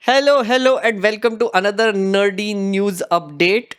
Hello, and welcome to another nerdy news update.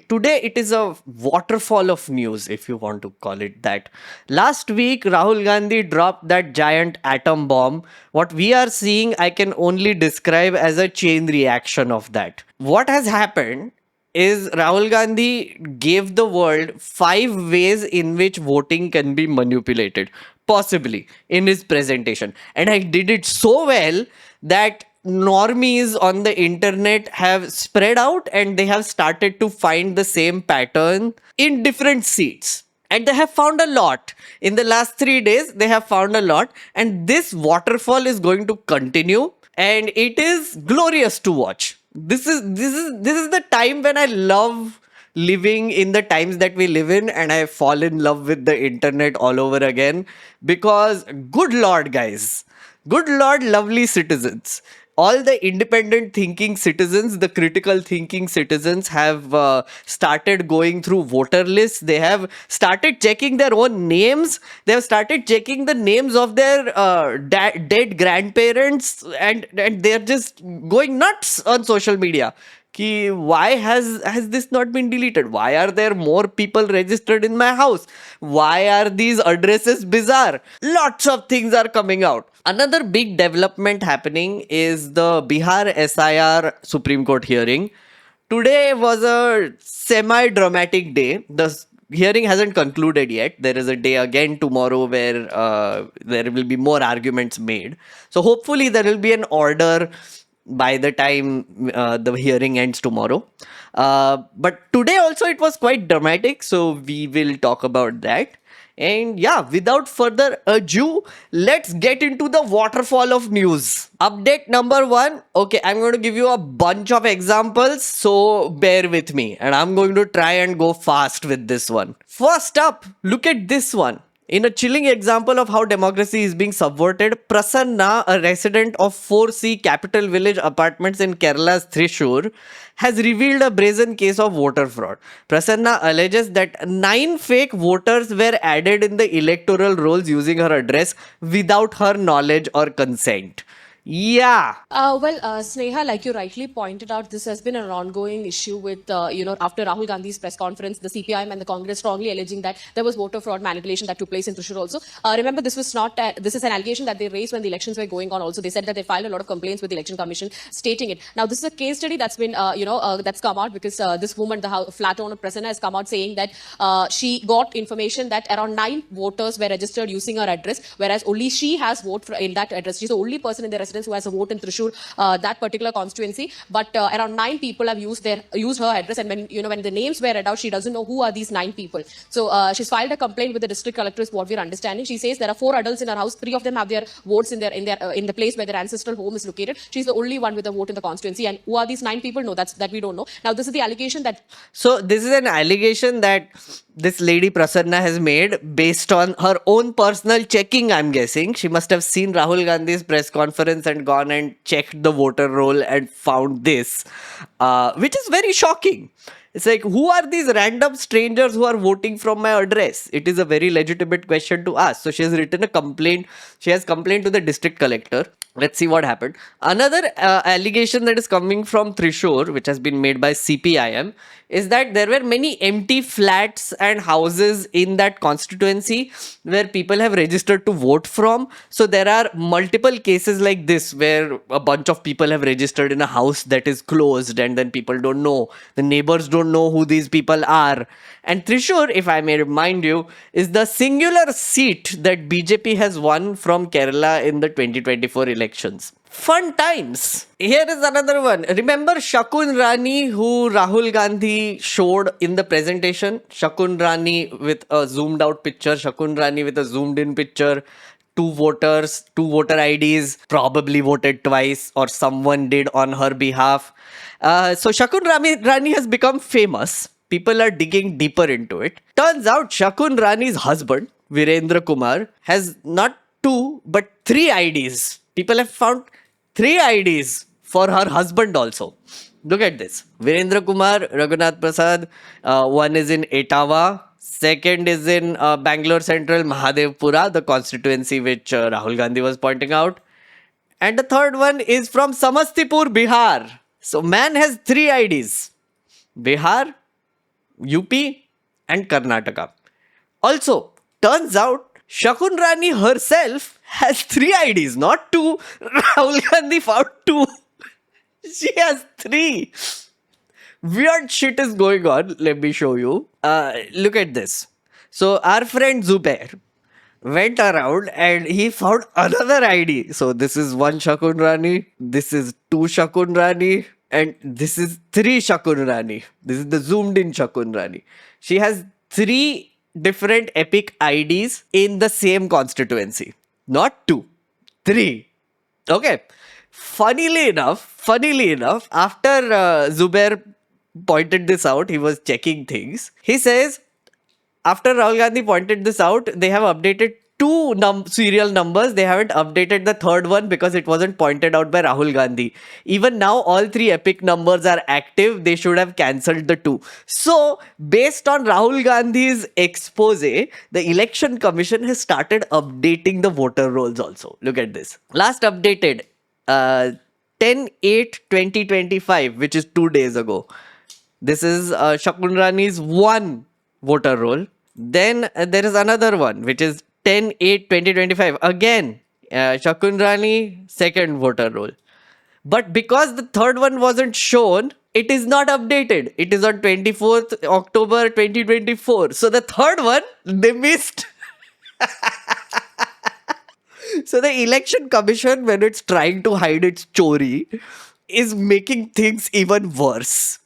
Today, it is a waterfall of news, if you want to call it that. Last week, Rahul Gandhi dropped that giant atom bomb. What we are seeing, I can only describe as a chain reaction of that. What has happened is Rahul Gandhi gave the world 5 ways in which voting can be manipulated, possibly in his presentation. And I did it so well that normies on the internet have spread out and they have started to find the same pattern in different seats. And they have found a lot. In the last 3 days, they have found a lot. And this waterfall is going to continue. And it is glorious to watch. This is the time when I love living in the times that we live in, and I fall in love with the internet all over again. Because good lord, guys, good lord, lovely citizens, all the independent thinking citizens, the critical thinking citizens have started going through voter lists. They have started checking their own names. They have started checking the names of their dead grandparents, and they're just going nuts on social media. Ki why has this not been deleted? Why are there more people registered in my house? Why are these addresses bizarre? Lots of things are coming out. Another big development happening is the Bihar SIR Supreme Court hearing. Today was a semi dramatic day. The hearing hasn't concluded yet. There is a day again tomorrow where there will be more arguments made. So hopefully there will be an order by the time the hearing ends tomorrow. But today also it was quite dramatic, so we will talk about that. And yeah, without further ado, let's get into the waterfall of news. Update number one. Okay, I'm going to give you a bunch of examples, so bear with me. And I'm going to try and go fast with this one. First up, look at this one. In a chilling example of how democracy is being subverted, Prasanna, a resident of 4C Capital Village apartments in Kerala's Thrissur, has revealed a brazen case of voter fraud. Prasanna alleges that 9 fake voters were added in the electoral rolls using her address without her knowledge or consent. Yeah. Sneha, like you rightly pointed out, this has been an ongoing issue with, after Rahul Gandhi's press conference, the CPIM and the Congress strongly alleging that there was voter fraud manipulation that took place in Thrissur also. Remember, this was not, this is an allegation that they raised when the elections were going on also. They said that they filed a lot of complaints with the Election Commission stating it. Now, this is a case study that's been, that's come out because this woman, the flat owner Prasanna, has come out saying that she got information that around 9 voters were registered using her address, whereas only she has vote in that address. She's the only person in the residence who has a vote in Thrissur, that particular constituency. But around 9 people have used her address, and when the names were read out, she doesn't know who are these 9 people. So she's filed a complaint with the district collector, is what we're understanding. She says there are 4 adults in her house. 3 of them have their votes in the place where their ancestral home is located. She's the only one with a vote in the constituency. And who are these 9 people? No, that we don't know. Now, this is the allegation that. So this is an allegation that this lady Prasanna has made based on her own personal checking, I'm guessing. She must have seen Rahul Gandhi's press conference and gone and checked the voter roll and found this, which is very shocking. It's like, who are these random strangers who are voting from my address? It is a very legitimate question to ask. So she has written a complaint. She has complained to the district collector. Let's see what happened. Another allegation that is coming from Thrissur, which has been made by CPIM, is that there were many empty flats and houses in that constituency where people have registered to vote from. So there are multiple cases like this where a bunch of people have registered in a house that is closed, and then people don't know. The neighbors don't know who these people are. And Thrissur, if I may remind you, is the singular seat that BJP has won from Kerala in the 2024 elections. Fun times. Here is another one. Remember Shakun Rani, who Rahul Gandhi showed in the presentation? Shakun Rani with a zoomed out picture, Shakun Rani with a zoomed in picture. 2 voters, 2 voter IDs, probably voted twice, or someone did on her behalf. So Shakun Rani has become famous. People are digging deeper into it. Turns out Shakun Rani's husband, Virendra Kumar, has not 2 but 3 IDs. People have found 3 IDs for her husband also. Look at this. Virendra Kumar, Raghunath Prasad, one is in Etawah, second is in Bangalore Central, Mahadevpura, the constituency which Rahul Gandhi was pointing out. And the third one is from Samastipur, Bihar. So man has 3 IDs: Bihar, UP, and Karnataka. Also, turns out Shakun Rani herself has 3 IDs, not two. Rahul Gandhi found two. She has three. Weird shit is going on. Let me show you. Look at this. So our friend Zubair went around and he found another ID. So this is one Shakun Rani, this is two Shakun Rani, and this is three Shakun Rani. This is the zoomed in Shakun Rani. She has 3 different epic IDs in the same constituency. Not two, three. Okay. Funnily enough, after Zubair pointed this out, he was checking things. He says, after Rahul Gandhi pointed this out, they have updated two serial numbers. They haven't updated the third one because it wasn't pointed out by Rahul Gandhi. Even now, all 3 epic numbers are active. They should have cancelled the two. So, based on Rahul Gandhi's expose, the Election Commission has started updating the voter rolls also. Look at this. Last updated 10/8/2025, which is 2 days ago. This is Shakun Rani's one voter roll. Then there is another one, which is 10/8/2025. Again, Shakun Rani, second voter roll. But because the third one wasn't shown, it is not updated. It is on 24th October 2024. So the third one, they missed. So the Election Commission, when it's trying to hide its chori, is making things even worse.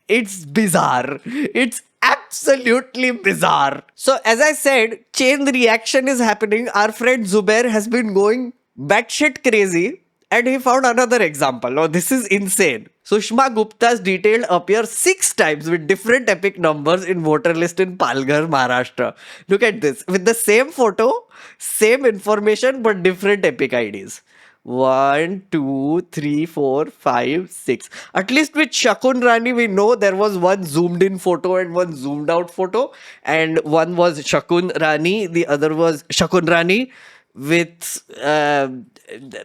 It's bizarre. It's absolutely bizarre. So, as I said, chain reaction is happening. Our friend Zubair has been going batshit crazy and he found another example. Oh, this is insane. Sushma Gupta's detail appears 6 times with different epic numbers in voter list in Palghar, Maharashtra. Look at this. With the same photo, same information, but different epic IDs. 1, 2, 3, 4, 5, 6. At least with Shakun Rani, we know there was one zoomed in photo and one zoomed out photo. And one was Shakun Rani, the other was Shakun Rani. With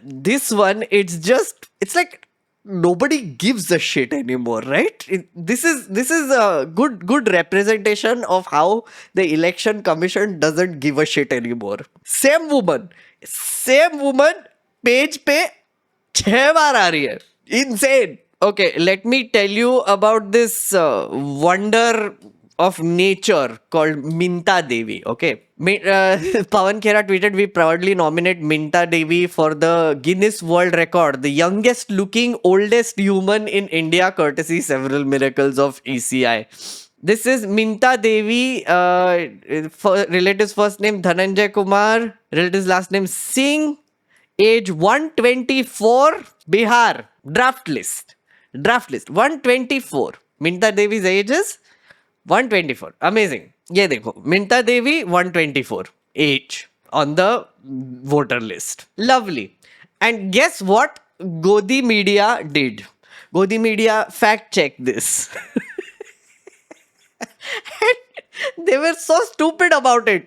this one, it's like nobody gives a shit anymore, right? This is a good representation of how the Election Commission doesn't give a shit anymore. Same woman, page पे 6 बार आ रही है. Insane. Okay, let me tell you about this wonder of nature called Minta Devi. Okay. Pawan Khera tweeted, we proudly nominate Minta Devi for the Guinness World Record, the youngest looking, oldest human in India, courtesy several miracles of ECI. This is Minta Devi, relative's first name Dhananjay Kumar, relative's last name Singh, age 124, Bihar, draft list 124. Minta Devi's age is 124. Amazing. ये देखो, Minta Devi 124 age on the voter list. Lovely. And guess what Godi Media did? Godi Media fact checked this. And they were so stupid about it.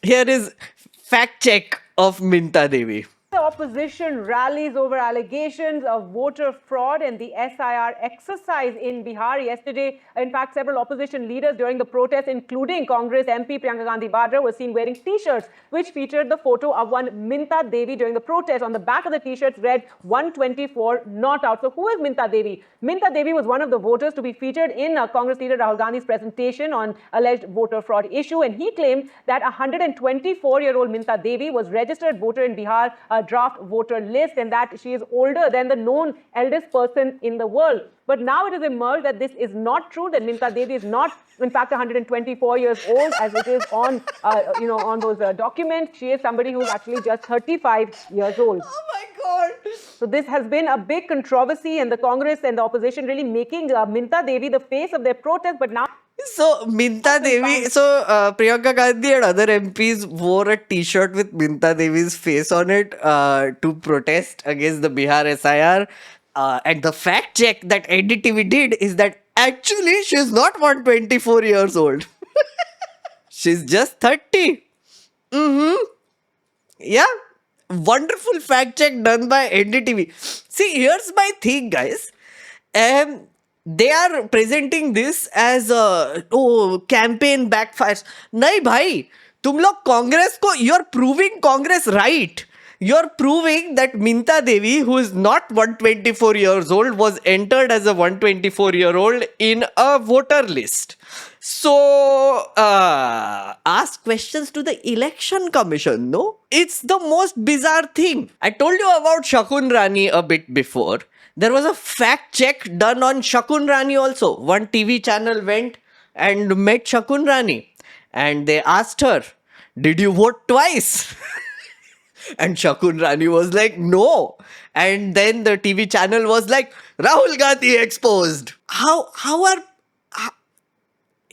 Here is fact check of Minta Devi. The opposition rallies over allegations of voter fraud and the SIR exercise in Bihar yesterday. In fact, several opposition leaders during the protest, including Congress MP Priyanka Gandhi Vadra, were seen wearing T-shirts which featured the photo of one Minta Devi during the protest. On the back of the T-shirts read 124 not out. So who is Minta Devi? Minta Devi was one of the voters to be featured in Congress leader Rahul Gandhi's presentation on alleged voter fraud issue, and he claimed that 124-year-old Minta Devi was registered voter in Bihar draft voter list, and that she is older than the known eldest person in the world. But now it has emerged that this is not true, that Minta Devi is not, in fact, 124 years old, as it is on, on those documents. She is somebody who's actually just 35 years old. Oh my God. So this has been a big controversy, and the Congress and the opposition really making Minta Devi the face of their protest. But now... So Minta Devi, Priyanka Gandhi and other MPs wore a T-shirt with Minta Devi's face on it to protest against the Bihar SIR. And the fact check that NDTV did is that actually she's not 124 years old. She's just 30. Yeah. Wonderful fact check done by NDTV. See, here's my thing, guys. They are presenting this as a campaign backfires. Nahi bhai, तुम लोग कांग्रेस को, you're proving Congress right. You're proving that Minta Devi, who is not 124 years old, was entered as a 124-year-old in a voter list. So, ask questions to the election commission, no? It's the most bizarre thing. I told you about Shakun Rani a bit before. There was a fact check done on Shakun Rani also. One TV channel went and met Shakun Rani and they asked her, "Did you vote twice?" And Shakun Rani was like, "No." And then the TV channel was like, "Rahul Gandhi exposed."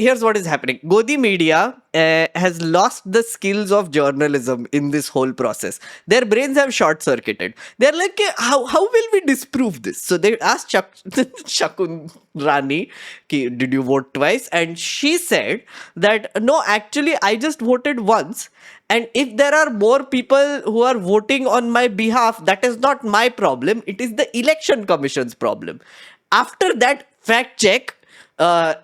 Here's what is happening. Godi Media has lost the skills of journalism in this whole process. Their brains have short-circuited. They're like, how will we disprove this? So they asked Shakun Rani, "Did you vote twice?" And she said that, "No, actually, I just voted once. And if there are more people who are voting on my behalf, that is not my problem. It is the election commission's problem." After that fact check,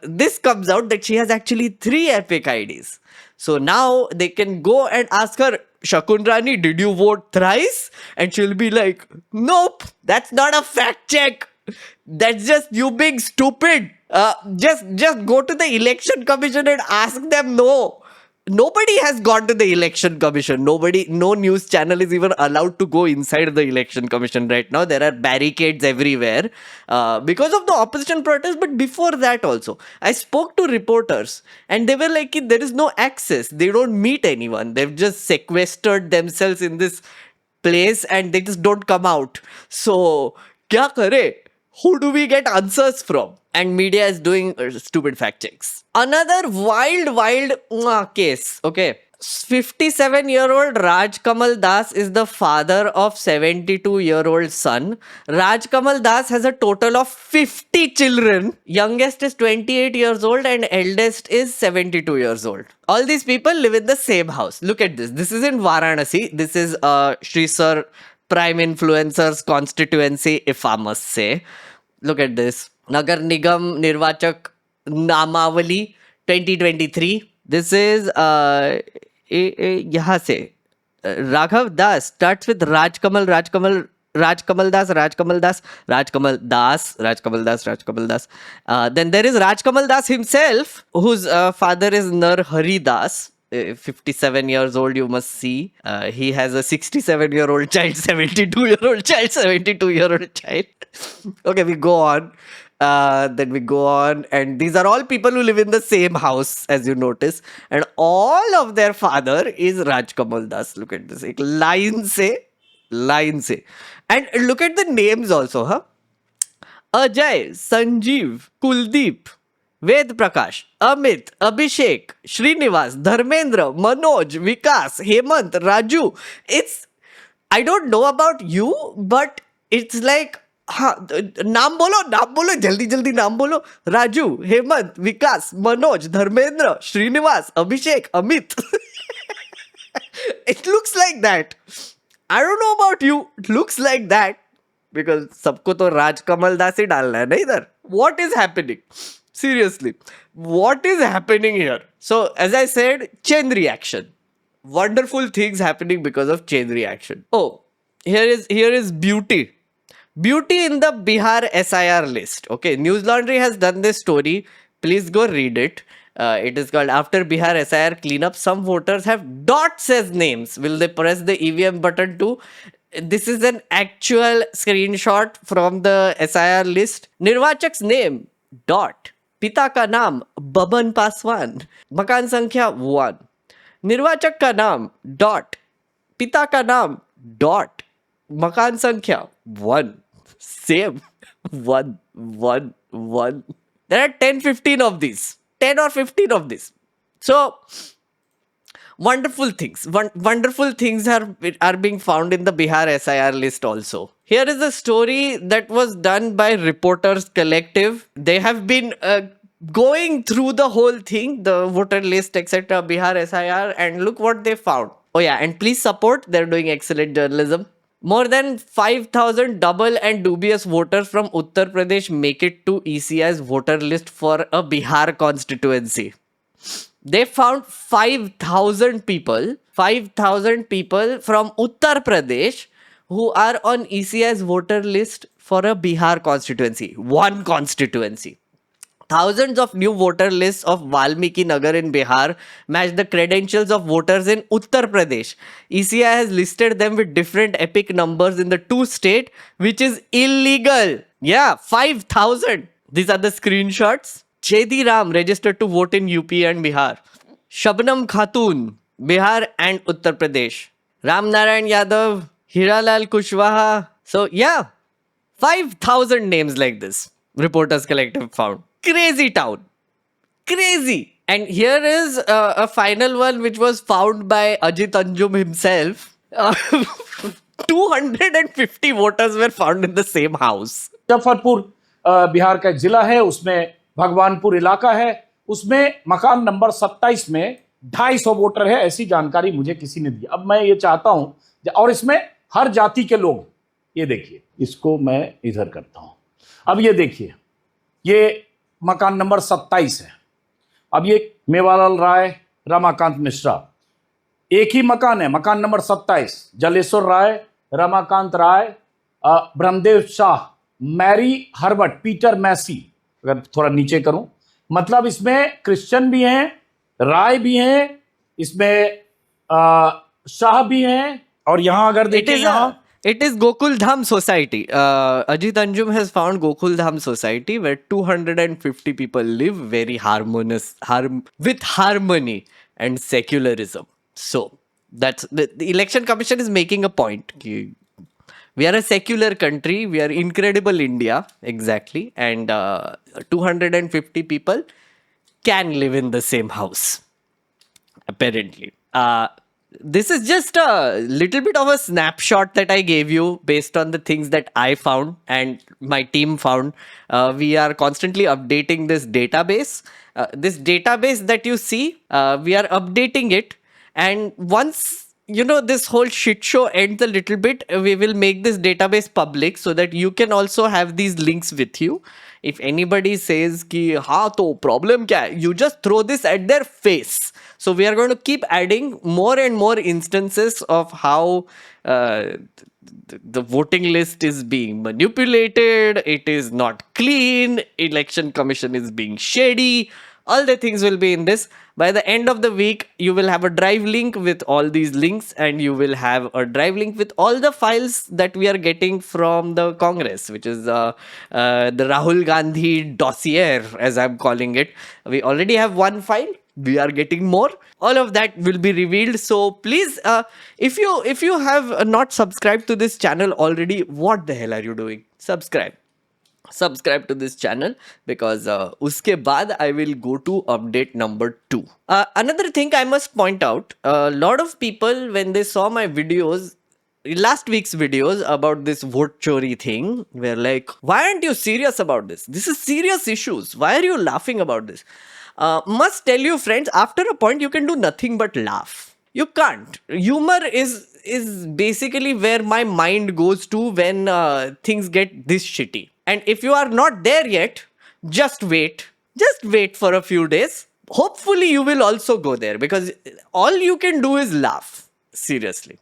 this comes out that she has actually 3 epic IDs. So now they can go and ask her, "Shakun Rani, did you vote thrice?" And she'll be like, "Nope, that's not a fact check. That's just you being stupid. Just go to the election commission and ask them." No. Nobody has gone to the election commission. No news channel is even allowed to go inside the election commission right now. There are barricades everywhere because of the opposition protest. But before that also, I spoke to reporters and they were like, there is no access. They don't meet anyone. They've just sequestered themselves in this place and they just don't come out. So, kya kare? Who do we get answers from? And media is doing stupid fact checks. Another wild case. Okay. 57-year-old Raj Kamal Das is the father of 72-year-old son. Raj Kamal Das has a total of 50 children. Youngest is 28 years old and eldest is 72 years old. All these people live in the same house. Look at this. This is in Varanasi. This is Shri Sir Prime Influencer's constituency, if I must say. Look at this. Nagar Nigam Nirvachak Namavali 2023. This is यहाँ से Raghav Das starts with Raj Kamal Das. Then there is Raj Kamal Das himself, whose father is Nar Hari Das. 57 years old, you must see. He has a 67-year-old child, 72-year-old child, 72-year-old child. Okay, we go on. Then we go on, and these are all people who live in the same house, as you notice, and all of their father is Raj Kamal Das. Look at this, ek line se, and look at the names also, huh? Ajay, Sanjeev, Kuldeep, Ved Prakash, Amit, Abhishek, Srinivas, Dharmendra, Manoj, Vikas, Hemant, Raju. I don't know about you, but it's like, नाम बोलो जल्दी नाम बोलो. राजू, हेमंत, विकास, मनोज, धर्मेंद्र, श्रीनिवास, अभिषेक, Amit. It looks like that. I don't know about you. It looks like that because सबको तो राज कमल दास ही डालना है ना इधर. What is happening? Seriously, what is happening here? So, as I said, chain reaction. Wonderful things happening because of chain reaction. Oh, here is beauty. Beauty in the Bihar SIR list. Okay, News Laundry has done this story. Please go read it. It is called "After Bihar SIR Cleanup, Some Voters Have dots as names. Will they press the EVM button too?" This is an actual screenshot from the SIR list. Nirvachak's name, dot. पिता का नाम बबन पासवान, मकान संख्या 1. निर्वाचक का नाम dot, पिता का नाम डॉट, मकान संख्या 1. Same. 1. There are 10 or 15 of these. So wonderful things are being found in the Bihar SIR list also. Here is a story that was done by Reporters Collective. They have been going through the whole thing, the voter list, etc., Bihar SIR, and look what they found. Oh yeah, and please support. They're doing excellent journalism. More than 5,000 double and dubious voters from Uttar Pradesh make it to ECI's voter list for a Bihar constituency. They found 5,000 people from Uttar Pradesh who are on ECI's voter list for a Bihar constituency. One constituency. Thousands of new voter lists of Valmiki Nagar in Bihar match the credentials of voters in Uttar Pradesh. ECI has listed them with different epic numbers in the two states, which is illegal. Yeah, 5,000. These are the screenshots. Chedi Ram registered to vote in UP and Bihar. Shabnam Khatun, Bihar and Uttar Pradesh. Ram Narayan Yadav, Hiralal Kushwaha. So yeah, 5,000 names like this. Reporters Collective found. Crazy town. Crazy. And here is a final one which was found by Ajit Anjum himself. 250 voters were found in the same house. Muzaffarpur Bihar का एक जिला है, उसमें भगवानपुर इलाका है, उसमें मकान number 27 में 250 वोटर है, ऐसी जानकारी मुझे किसी ने दी। अब मैं ये चाहता हूं, और इसमें हर जाति के लोग, ये देखिए, इसको मैं इधर करता हूं। अब ये देखिए, ये मकान नंबर 27 है। अब ये मेवालाल राय, रमाकांत मिश्रा, एक ही मकान है, मकान number 27, Jaleshwar Rai, Ramakant Rai, Brahmdev Shah, Mary Herbert, Peter Massey. अगर थोड़ा नीचे करूं, मतलब इसमें क्रिश्चियन भी हैं, राय भी हैं, इसमें शाह भी हैं, और यहां अगर देखें यहां It is Gokul Dham Society. Ajit Anjum has found Gokul Dham Society where 250 people live very with harmony and secularism. So that's the Election Commission is making a point. We are a secular country. We are incredible India. Exactly. And 250 people can live in the same house. Apparently. This is just a little bit of a snapshot that I gave you based on the things that I found and my team found. We are constantly updating this database. This database that you see, we are updating it. And once, this whole shit show ends a little bit, we will make this database public so that you can also have these links with you. If anybody says ki हाँ तो problem क्या है, you just throw this at their face. So we are going to keep adding more and more instances of how the voting list is being manipulated. It is not clean. Election Commission is being shady. All the things will be in this. By the end of the week, you will have a drive link with all these links, and you will have a drive link with all the files that we are getting from the Congress, which is the Rahul Gandhi dossier, as I'm calling it. We already have one file. We are getting more. All of that will be revealed. So please, if you have not subscribed to this channel already, what the hell are you doing? Subscribe to this channel, because uske baad I will go to update number 2. Another thing I must point out, a lot of people, when they saw my videos, last week's videos about this vote chori thing, were like, why aren't you serious about this? This is serious issues. Why are you laughing about this? Must tell you, friends, after a point you can do nothing but laugh. You can't. Humor is basically where my mind goes to when things get this shitty. And if you are not there yet, just wait. Just wait for a few days. Hopefully you will also go there, because all you can do is laugh. Seriously.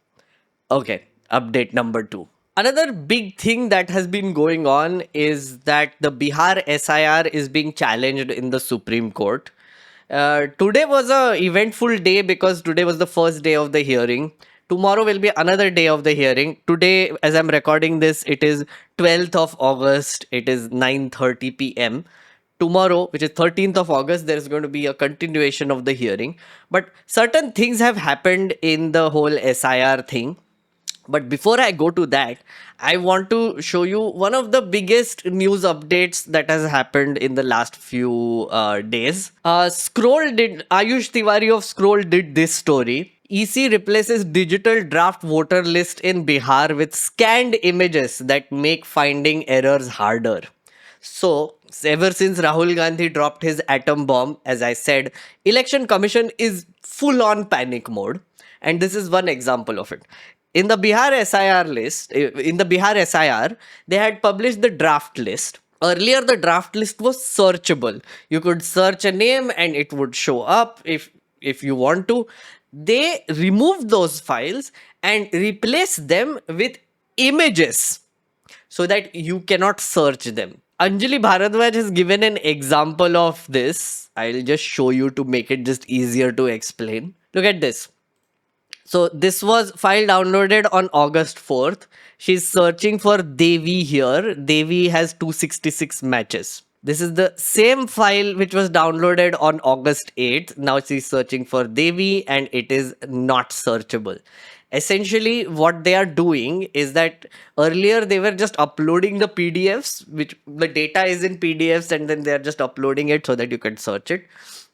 Okay, update number 2. Another big thing that has been going on is that the Bihar SIR is being challenged in the Supreme Court. Today was a eventful day because today was the first day of the hearing. Tomorrow will be another day of the hearing. Today, as I'm recording this, it is 12th of August. It is 9:30 p.m. Tomorrow, which is 13th of August, there is going to be a continuation of the hearing. But certain things have happened in the whole SIR thing. But before I go to that, I want to show you one of the biggest news updates that has happened in the last few days. Ayush Tiwari of Scroll did this story. EC replaces digital draft voter list in Bihar with scanned images that make finding errors harder. So, ever since Rahul Gandhi dropped his atom bomb, as I said, Election Commission is full on panic mode. And this is one example of it. In the Bihar SIR list, in the Bihar SIR, they had published the draft list. Earlier, the draft list was searchable. You could search a name and it would show up if you want to. They removed those files and replaced them with images so that you cannot search them. Anjali Bharadwaj has given an example of this. I'll just show you to make it just easier to explain. Look at this. So this was file downloaded on August 4th. She's searching for Devi here. Devi has 266 matches. This is the same file which was downloaded on August 8th. Now she's searching for Devi and it is not searchable. Essentially, what they are doing is that earlier they were just uploading the PDFs, which the data is in PDFs, and then they are just uploading it so that you can search it.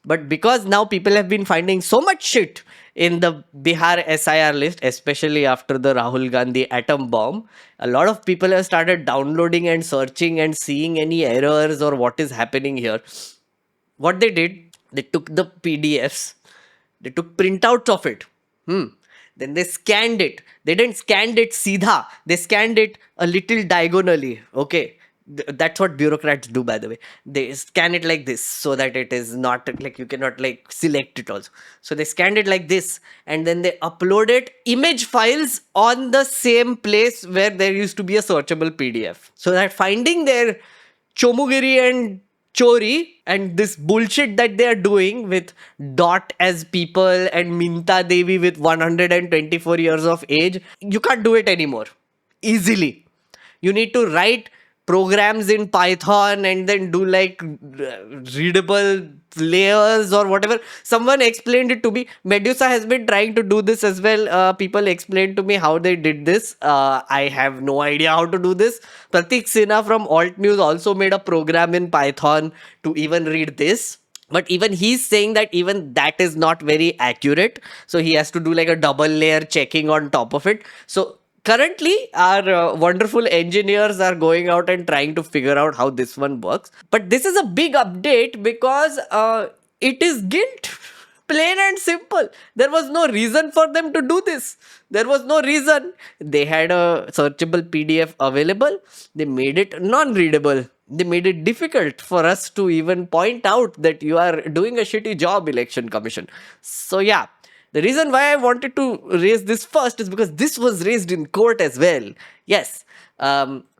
But because now people have been finding so much shit in the Bihar SIR list, especially after the Rahul Gandhi atom bomb, a lot of people have started downloading and searching and seeing any errors or what is happening here. What they did, they took the PDFs, they took printouts of it. Then they scanned it. They didn't scan it seedha. They scanned it a little diagonally. Okay. That's what bureaucrats do, by the way. They scan it like this so that it is not like you cannot like select it also. So they scanned it like this and then they uploaded image files on the same place where there used to be a searchable PDF. So that finding their Chomugiri and Chori and this bullshit that they are doing with Dot as people and Minta Devi with 124 years of age, you can't do it anymore easily. You need to write programs in Python and then do like readable layers or whatever. Someone explained it to me. Medusa has been trying to do this as well. People explained to me how they did this. I have no idea how to do this. Pratik Sinha from Alt News also made a program in Python to even read this. But even he's saying that even that is not very accurate. So he has to do like a double layer checking on top of it. So currently, our wonderful engineers are going out and trying to figure out how this one works. But this is a big update because it is guilt. Plain and simple. There was no reason for them to do this. There was no reason. They had a searchable PDF available. They made it non-readable. They made it difficult for us to even point out that you are doing a shitty job, Election Commission. So yeah. The reason why I wanted to raise this first is because this was raised in court as well. Yes,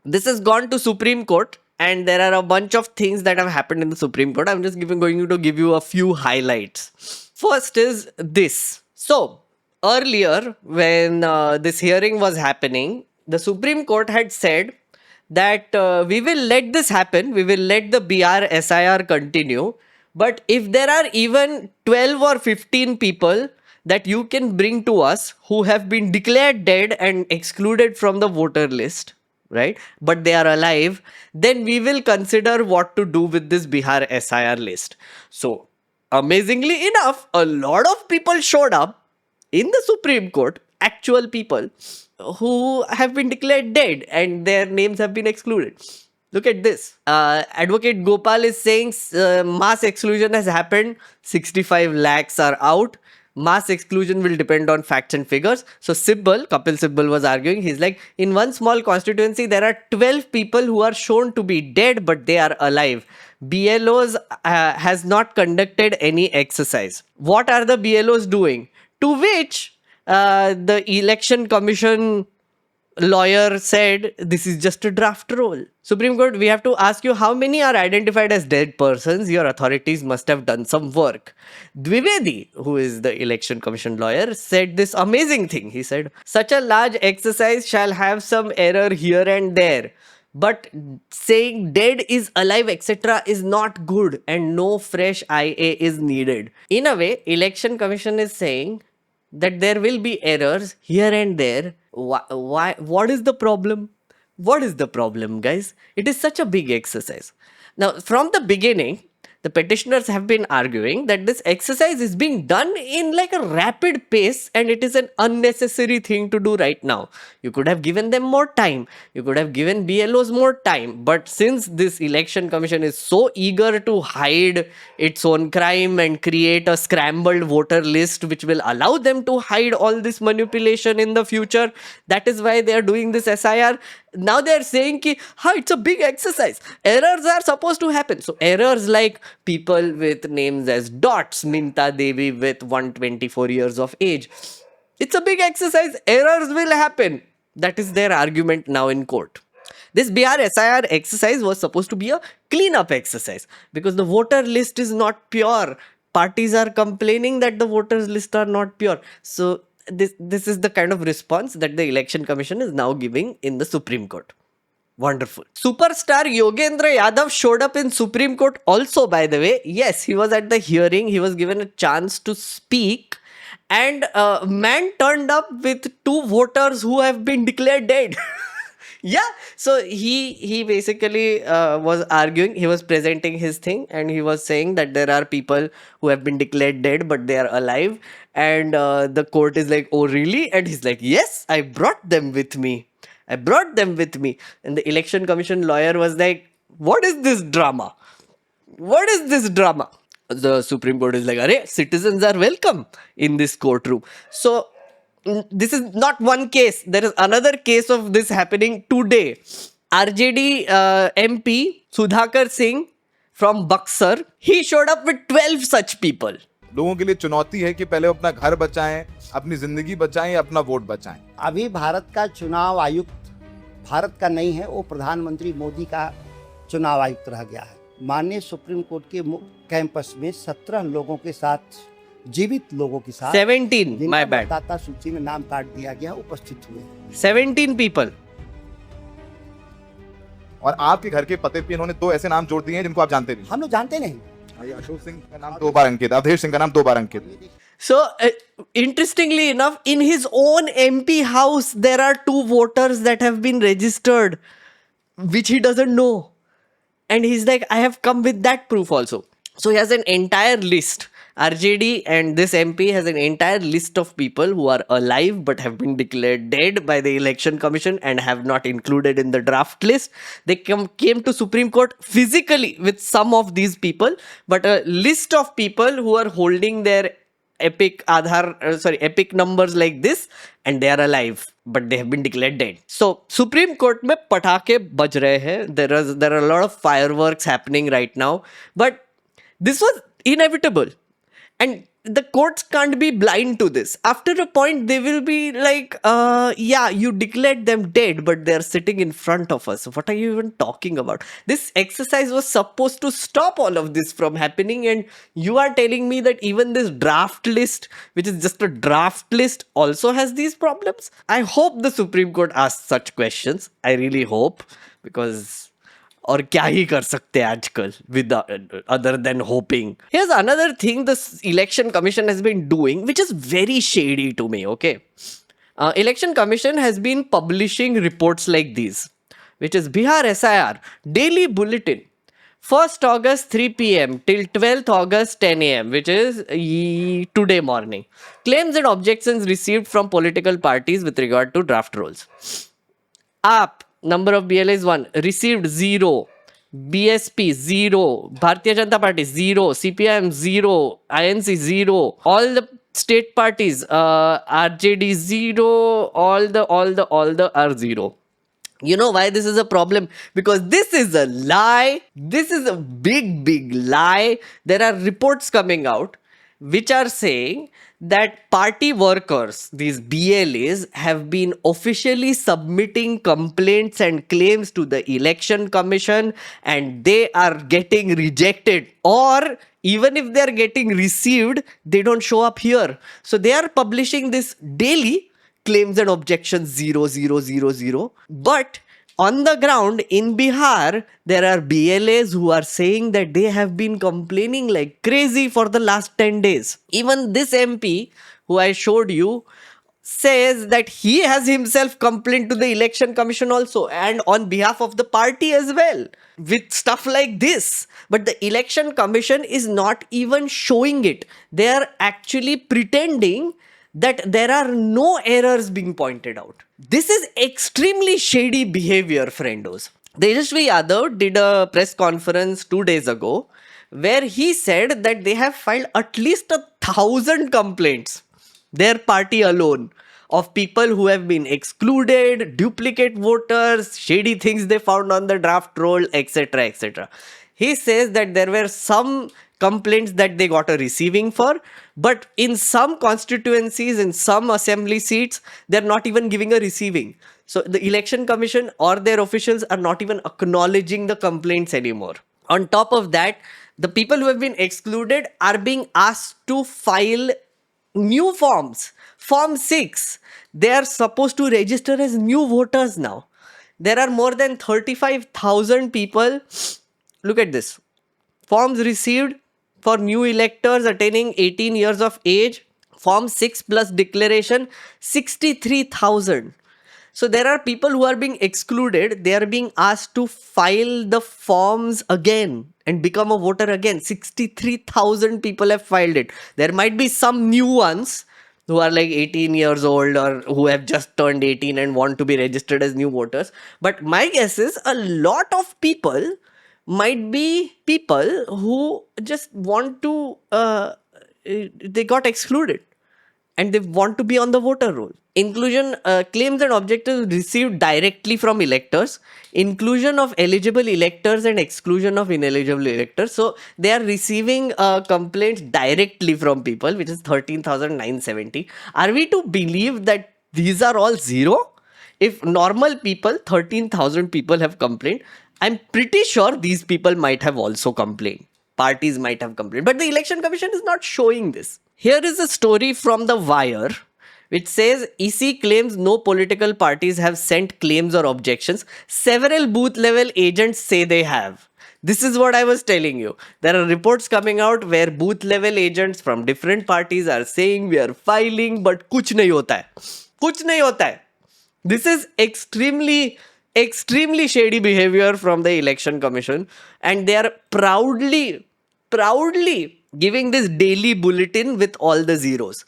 this has gone to Supreme Court and there are a bunch of things that have happened in the Supreme Court. I'm just going to give you a few highlights. First is this. So, earlier when this hearing was happening, the Supreme Court had said that we will let this happen. We will let the BR SIR continue. But if there are even 12 or 15 people that you can bring to us who have been declared dead and excluded from the voter list, right? But they are alive, then we will consider what to do with this Bihar SIR list. So, amazingly enough, a lot of people showed up in the Supreme Court, actual people who have been declared dead and their names have been excluded. Look at this. Advocate Gopal is saying mass exclusion has happened. 65 lakhs are out. Mass exclusion will depend on facts and figures. So Kapil Sibal was arguing, he's like, in one small constituency, there are 12 people who are shown to be dead, but they are alive. BLOs has not conducted any exercise. What are the BLOs doing? To which the Election Commission lawyer said, this is just a draft roll. Supreme Court, we have to ask you how many are identified as dead persons. Your authorities must have done some work. Dwivedi, who is the Election Commission lawyer, said this amazing thing. He said, such a large exercise shall have some error here and there. But saying dead is alive, etc. is not good and no fresh IA is needed. In a way, Election Commission is saying that there will be errors here and there. Why? What is the problem? What is the problem, guys? It is such a big exercise. Now, from the beginning, the petitioners have been arguing that this exercise is being done in like a rapid pace and it is an unnecessary thing to do right now. You could have given them more time. You could have given BLOs more time. But since this election commission is so eager to hide its own crime and create a scrambled voter list which will allow them to hide all this manipulation in the future, that is why they are doing this SIR. Now they are saying ki, it's a big exercise. Errors are supposed to happen. So errors like people with names as Dots, Minta Devi with 124 years of age. It's a big exercise. Errors will happen. That is their argument now in court. This Bihar SIR exercise was supposed to be a cleanup exercise because the voter list is not pure. Parties are complaining that the voters list are not pure. So this is the kind of response that the election commission is now giving in the Supreme Court. Wonderful. Superstar Yogendra Yadav showed up in Supreme Court also, by the way. Yes, he was at the hearing. He was given a chance to speak. And man turned up with 2 voters who have been declared dead. Yeah, so he basically was arguing, he was presenting his thing and he was saying that there are people who have been declared dead but they are alive, and the court is like, oh really? And he's like, yes, I brought them with me. And the election commission lawyer was like, what is this drama? The Supreme Court is like, arey, citizens are welcome in this courtroom. So this is not one case. There is another case of this happening today. RJD MP Sudhakar Singh from Buxar, he showed up with 12 such people. लोगों के लिए चुनौती है कि पहले अपना घर बचाएं, अपनी जिंदगी बचाएं, अपना वोट बचाएं। अभी भारत का चुनाव आयुक्त भारत का नहीं है, वो प्रधानमंत्री मोदी का चुनाव आयुक्त रह गया है। माननीय सुप्रीम कोर्ट के कैंपस में 17 लोगों के साथ, जीवित लोगों के साथ 17, my bad, मतदाता सूची में नाम काट दिया गया, उपस्थित हुए 17 people। और आपके घर के पते पे इन्होंने 2 ऐसे नाम जोड़ दिए हैं जिनको आप जानते नहीं। हम लोग जानते नहीं। अशोक सिंह का नाम 2 बार अंकित, अवधेश सिंह का नाम 2 बार अंकित। So, interestingly enough, in his own MP house, there are 2 voters that have been registered, which he doesn't know. And he's like, I have come with that proof also. So he has an entire list. RJD and this MP has an entire list of people who are alive but have been declared dead by the election commission and have not included in the draft list. They came to Supreme Court physically with some of these people, but a list of people who are holding their epic numbers like this, and they are alive but they have been declared dead. So Supreme Court में पटाखे बज रहे हैं. There are a lot of fireworks happening right now, but this was inevitable. And the courts can't be blind to this. After a point, they will be like, yeah, you declared them dead, but they're sitting in front of us. What are you even talking about? This exercise was supposed to stop all of this from happening. And you are telling me that even this draft list, which is just a draft list, also has these problems? I hope the Supreme Court asks such questions. I really hope, because और क्या ही कर सकते हैं आजकल with other than hoping. Here's another thing this election commission has been doing, which is very shady to me. Okay, election commission has been publishing reports like these, which is Bihar SIR daily bulletin, 1st August 3 p.m. till 12th August 10 a.m., which is today morning. Claims and objections received from political parties with regard to draft rolls. Up. Number of BLAs 1, received 0, BSP 0, Bharatiya Janata Party 0, CPIM 0, INC 0, all the state parties, RJD 0, all the are 0. You know why this is a problem? Because this is a lie. This is a big lie. There are reports coming out which are saying that party workers, these BLAs, have been officially submitting complaints and claims to the election commission, and they are getting rejected, or even if they are getting received, they don't show up here. So they are publishing this daily, claims and objections 0, 0, 0, 0. But on the ground in Bihar, there are BLAs who are saying that they have been complaining like crazy for the last 10 days. Even this MP, who I showed you, says that he has himself complained to the election commission also and on behalf of the party as well with stuff like this. But the election commission is not even showing it. They are actually pretending that there are no errors being pointed out. This is extremely shady behavior, friendos. Tejasvi Yadav did a press conference 2 days ago where he said that they have filed at least 1,000 complaints, their party alone, of people who have been excluded, duplicate voters, shady things they found on the draft roll, etc. etc. He says that there were some complaints that they got a receiving for, but in some constituencies, in some assembly seats, they're not even giving a receiving. So the election commission or their officials are not even acknowledging the complaints anymore. On top of that, the people who have been excluded are being asked to file new forms. Form 6. They are supposed to register as new voters now. There are more than 35,000 people. Look at this. Forms received for new electors attaining 18 years of age. Form 6 plus declaration, 63,000. So there are people who are being excluded. They are being asked to file the forms again and become a voter again. 63,000 people have filed it. There might be some new ones who are like 18 years old or who have just turned 18 and want to be registered as new voters. But my guess is a lot of people might be people who just want to, they got excluded and they want to be on the voter roll. Inclusion claims and objectives received directly from electors, inclusion of eligible electors and exclusion of ineligible electors. So they are receiving complaints directly from people, which is 13,970. Are we to believe that these are all zero? If normal people, 13,000 people have complained, I'm pretty sure these people might have also complained. Parties might have complained. But the election commission is not showing this. Here is a story from The Wire, which says EC claims no political parties have sent claims or objections. Several booth level agents say they have. This is what I was telling you. There are reports coming out where booth level agents from different parties are saying we are filing, but kuch nahi hota hai. Kuch nahi hota hai. This is extremely shady behavior from the election commission, and they are proudly giving this daily bulletin with all the zeros.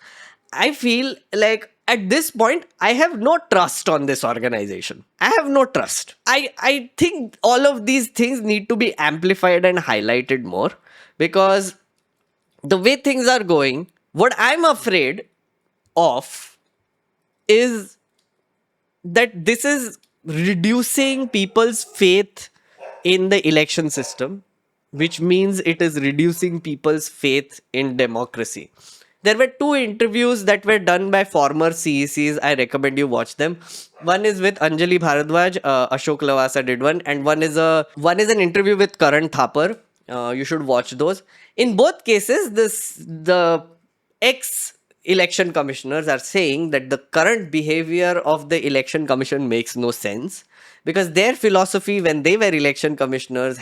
I feel like at this point, I have no trust on this organization. I have no trust. I think all of these things need to be amplified and highlighted more, because the way things are going, what I'm afraid of is that this is reducing people's faith in the election system, which means it is reducing people's faith in democracy. There were 2 interviews that were done by former CECs. I recommend you watch them. One is with Anjali Bharadwaj, Ashok Lavasa did one, and one is an interview with Karan Thapar. You should watch those. In both cases, the ex-election commissioners are saying that the current behavior of the election commission makes no sense, because their philosophy when they were election commissioners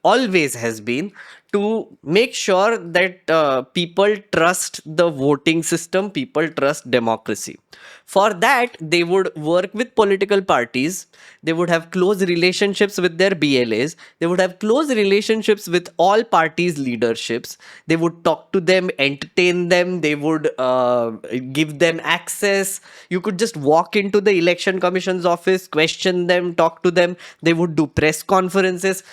always has been to make sure that people trust the voting system, people trust democracy. For that, they would work with political parties, they would have close relationships with their BLAs, they would have close relationships with all parties' leaderships, they would talk to them, entertain them, they would give them access. You could just walk into the election commission's office, question them, talk to them, they would do press conferences.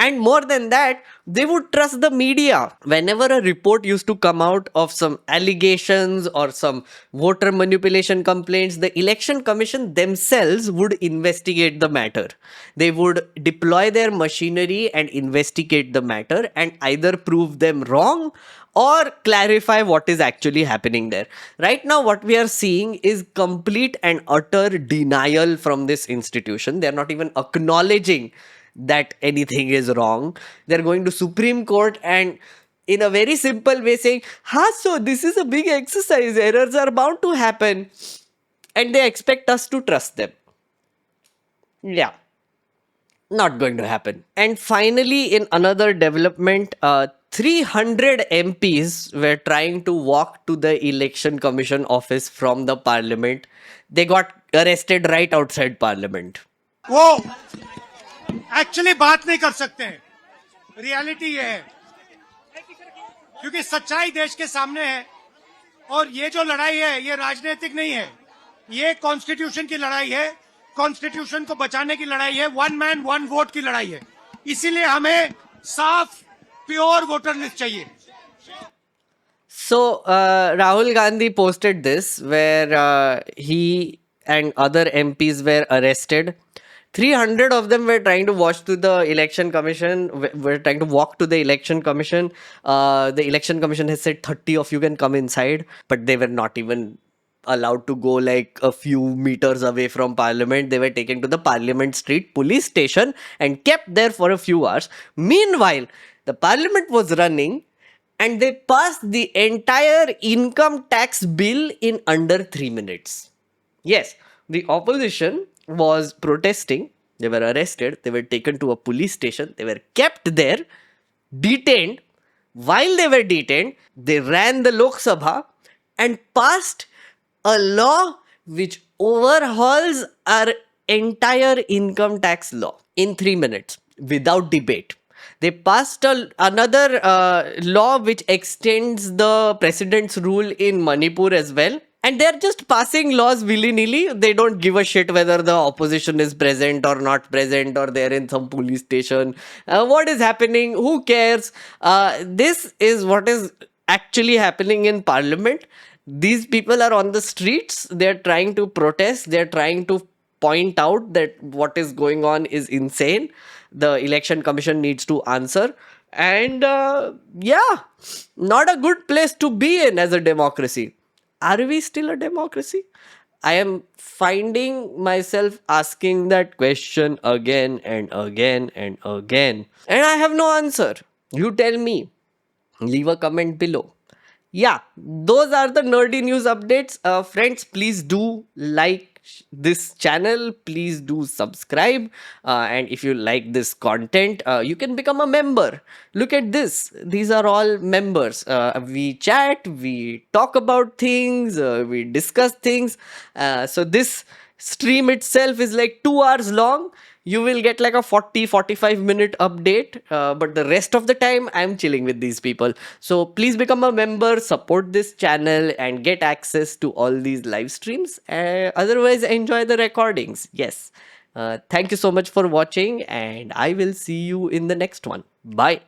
And more than that, they would trust the media. Whenever a report used to come out of some allegations or some voter manipulation complaints, the election commission themselves would investigate the matter. They would deploy their machinery and investigate the matter and either prove them wrong or clarify what is actually happening there. Right now, what we are seeing is complete and utter denial from this institution. They are not even acknowledging that anything is wrong. They're going to Supreme Court and in a very simple way saying, so this is a big exercise, errors are bound to happen, and they expect us to trust them. Not going to happen. And finally, in another development, 300 MPs were trying to walk to the election commission office from the parliament. They got arrested right outside parliament. वो actually बात नहीं कर सकते हैं, reality ये है, क्योंकि सच्चाई देश के सामने है और ये जो लड़ाई है ये राजनीतिक नहीं है, ये कॉन्स्टिट्यूशन की लड़ाई है, कॉन्स्टिट्यूशन को बचाने की लड़ाई है, वन मैन वन वोट की लड़ाई है। इसीलिए हमें साफ प्योर वोटर लिस्ट चाहिए। So, Rahul Gandhi posted this where he and other MPs were arrested. 300 of them were trying to walk to the election commission. Were trying to walk to the election commission. The election commission has said 30 of you can come inside, but they were not even allowed to go like a few meters away from parliament. They were taken to the Parliament Street police station and kept there for a few hours. Meanwhile, the parliament was running and they passed the entire income tax bill in under 3 minutes. Yes, the opposition was protesting. They were arrested. They were taken to a police station. They were kept there, detained. While they were detained, they ran the Lok Sabha and passed a law which overhauls our entire income tax law in 3 minutes without debate. They passed another law which extends the president's rule in Manipur as well. And they're just passing laws willy-nilly. They don't give a shit whether the opposition is present or not present or they're in some police station. What is happening? Who cares? This is what is actually happening in parliament. These people are on the streets. They're trying to protest. They're trying to point out that what is going on is insane. The election commission needs to answer. And yeah, not a good place to be in as a democracy. Are we still a democracy? I am finding myself asking that question again and again and again. And I have no answer. You tell me. Leave a comment below. Yeah, those are the nerdy news updates. Friends, please do like this channel. Please do subscribe. And if you like this content, you can become a member. Look at this. These are all members. We chat, we talk about things, we discuss things. So this stream itself is like 2 hours long. You will get like a 40-45 minute update, but the rest of the time I'm chilling with these people. So please become a member, support this channel and get access to all these live streams. Otherwise, enjoy the recordings. Yes. Thank you so much for watching and I will see you in the next one. Bye.